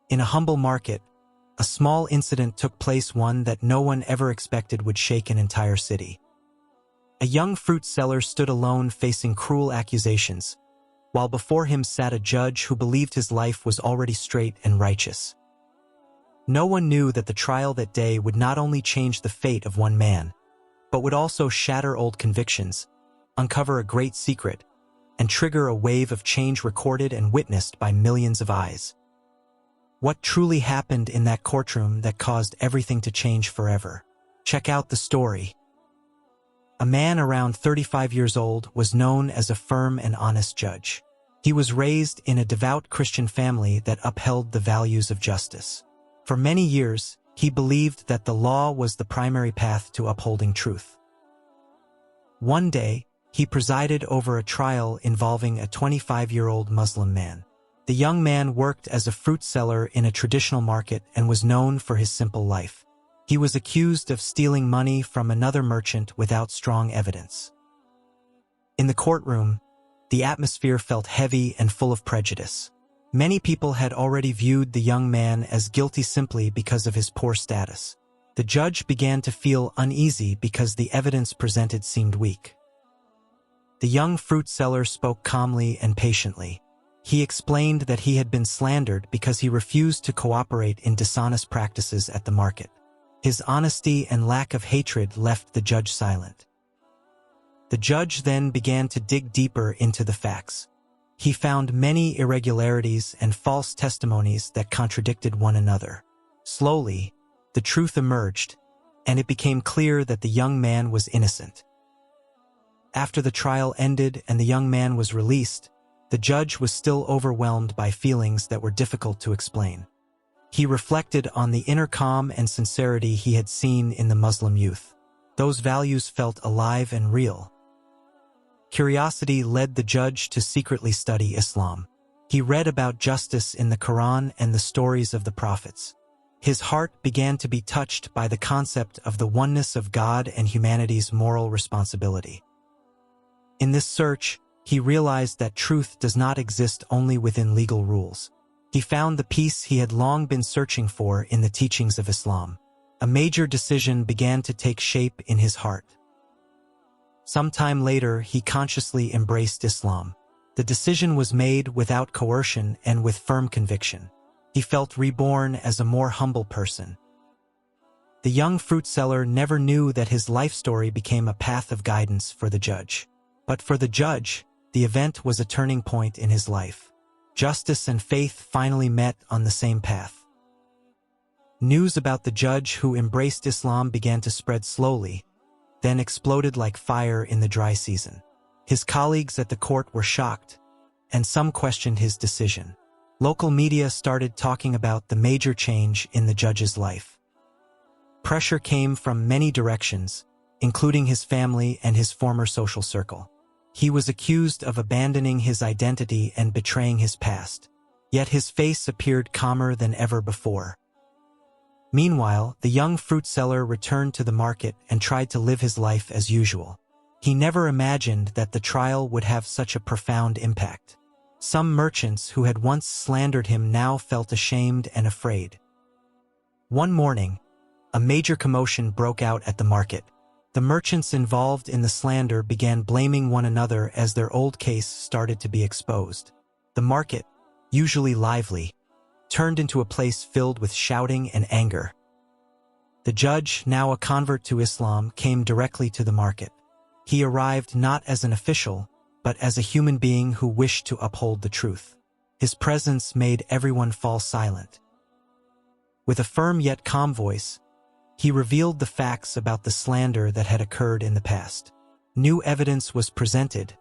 In a humble market, a small incident took place, one that no one ever expected would shake an entire city. A young fruit seller stood alone facing cruel accusations, while before him sat a judge who believed his life was already straight and righteous. No one knew that the trial that day would not only change the fate of one man, but would also shatter old convictions, uncover a great secret, and trigger a wave of change recorded and witnessed by millions of eyes. What truly happened in that courtroom that caused everything to change forever? Check out the story. A man around 35 years old was known as a firm and honest judge. He was raised in a devout Christian family that upheld the values of justice. For many years, he believed that the law was the primary path to upholding truth. One day, he presided over a trial involving a 25-year-old Muslim man. The young man worked as a fruit seller in a traditional market and was known for his simple life. He was accused of stealing money from another merchant without strong evidence. In the courtroom, the atmosphere felt heavy and full of prejudice. Many people had already viewed the young man as guilty simply because of his poor status. The judge began to feel uneasy because the evidence presented seemed weak. The young fruit seller spoke calmly and patiently. He explained that he had been slandered because he refused to cooperate in dishonest practices at the market. His honesty and lack of hatred left the judge silent. The judge then began to dig deeper into the facts. He found many irregularities and false testimonies that contradicted one another. Slowly, the truth emerged, and it became clear that the young man was innocent. After the trial ended and the young man was released, the judge was still overwhelmed by feelings that were difficult to explain. He reflected on the inner calm and sincerity he had seen in the Muslim youth. Those values felt alive and real. Curiosity led the judge to secretly study Islam. He read about justice in the Quran and the stories of the prophets. His heart began to be touched by the concept of the oneness of God and humanity's moral responsibility. In this search, he realized that truth does not exist only within legal rules. He found the peace he had long been searching for in the teachings of Islam. A major decision began to take shape in his heart. Sometime later, he consciously embraced Islam. The decision was made without coercion and with firm conviction. He felt reborn as a more humble person. The young fruit seller never knew that his life story became a path of guidance for the judge. But for the judge, the event was a turning point in his life. Justice and faith finally met on the same path. News about the judge who embraced Islam began to spread slowly, then exploded like fire in the dry season. His colleagues at the court were shocked, and some questioned his decision. Local media started talking about the major change in the judge's life. Pressure came from many directions, including his family and his former social circle. He was accused of abandoning his identity and betraying his past, yet his face appeared calmer than ever before. Meanwhile, the young fruit seller returned to the market and tried to live his life as usual. He never imagined that the trial would have such a profound impact. Some merchants who had once slandered him now felt ashamed and afraid. One morning, a major commotion broke out at the market. The merchants involved in the slander began blaming one another as their old case started to be exposed. The market, usually lively, turned into a place filled with shouting and anger. The judge, now a convert to Islam, came directly to the market. He arrived not as an official, but as a human being who wished to uphold the truth. His presence made everyone fall silent. With a firm yet calm voice, he revealed the facts about the slander that had occurred in the past. New evidence was presented,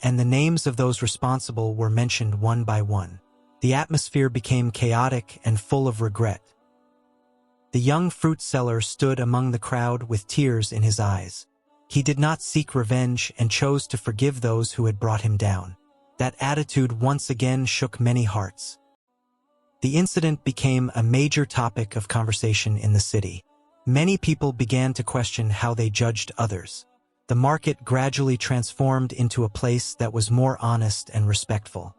and the names of those responsible were mentioned one by one. The atmosphere became chaotic and full of regret. The young fruit seller stood among the crowd with tears in his eyes. He did not seek revenge and chose to forgive those who had brought him down. That attitude once again shook many hearts. The incident became a major topic of conversation in the city. Many people began to question how they judged others. The market gradually transformed into a place that was more honest and respectful.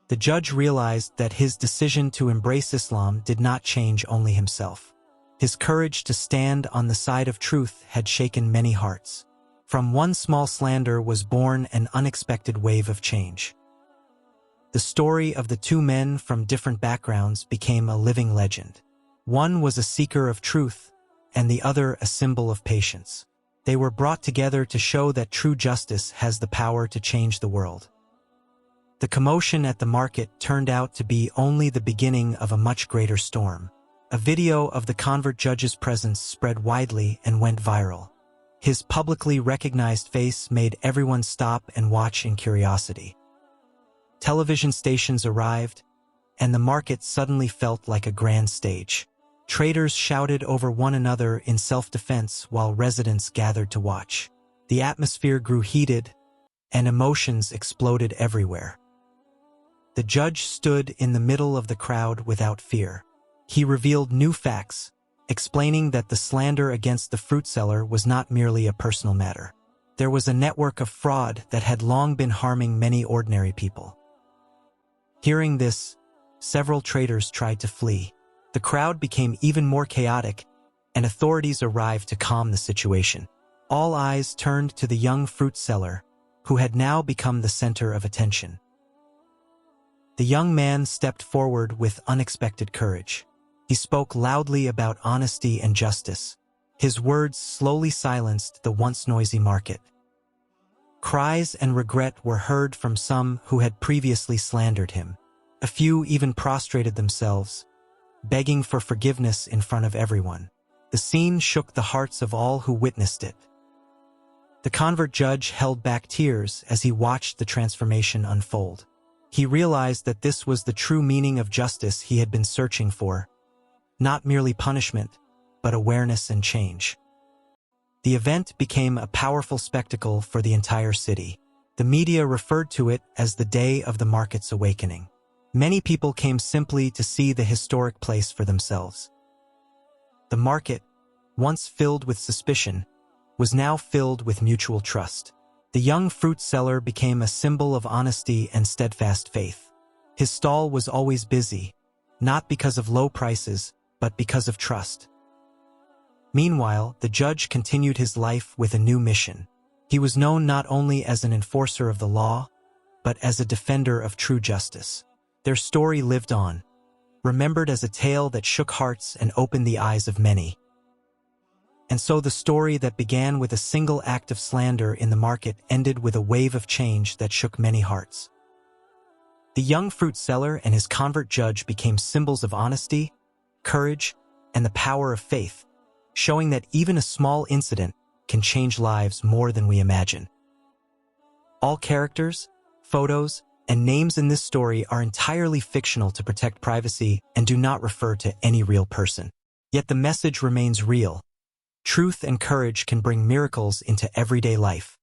The judge realized that his decision to embrace Islam did not change only himself. His courage to stand on the side of truth had shaken many hearts. From one small slander was born an unexpected wave of change. The story of the two men from different backgrounds became a living legend. One was a seeker of truth, and the other a symbol of patience. They were brought together to show that true justice has the power to change the world. The commotion at the market turned out to be only the beginning of a much greater storm. A video of the convert judge's presence spread widely and went viral. His publicly recognized face made everyone stop and watch in curiosity. Television stations arrived, and the market suddenly felt like a grand stage. Traders shouted over one another in self-defense while residents gathered to watch. The atmosphere grew heated, and emotions exploded everywhere. The judge stood in the middle of the crowd without fear. He revealed new facts, explaining that the slander against the fruit seller was not merely a personal matter. There was a network of fraud that had long been harming many ordinary people. Hearing this, several traders tried to flee. The crowd became even more chaotic, and authorities arrived to calm the situation. All eyes turned to the young fruit seller, who had now become the center of attention. The young man stepped forward with unexpected courage. He spoke loudly about honesty and justice. His words slowly silenced the once noisy market. Cries and regret were heard from some who had previously slandered him. A few even prostrated themselves, begging for forgiveness in front of everyone. The scene shook the hearts of all who witnessed it. The convert judge held back tears as he watched the transformation unfold. He realized that this was the true meaning of justice he had been searching for. Not merely punishment, but awareness and change. The event became a powerful spectacle for the entire city. The media referred to it as the Day of the Market's Awakening. Many people came simply to see the historic place for themselves. The market, once filled with suspicion, was now filled with mutual trust. The young fruit seller became a symbol of honesty and steadfast faith. His stall was always busy, not because of low prices, but because of trust. Meanwhile, the judge continued his life with a new mission. He was known not only as an enforcer of the law, but as a defender of true justice. Their story lived on, remembered as a tale that shook hearts and opened the eyes of many. And so the story that began with a single act of slander in the market ended with a wave of change that shook many hearts. The young fruit seller and his convert judge became symbols of honesty, courage, and the power of faith, showing that even a small incident can change lives more than we imagine. All characters, photos, and names in this story are entirely fictional to protect privacy and do not refer to any real person. Yet the message remains real. Truth and courage can bring miracles into everyday life.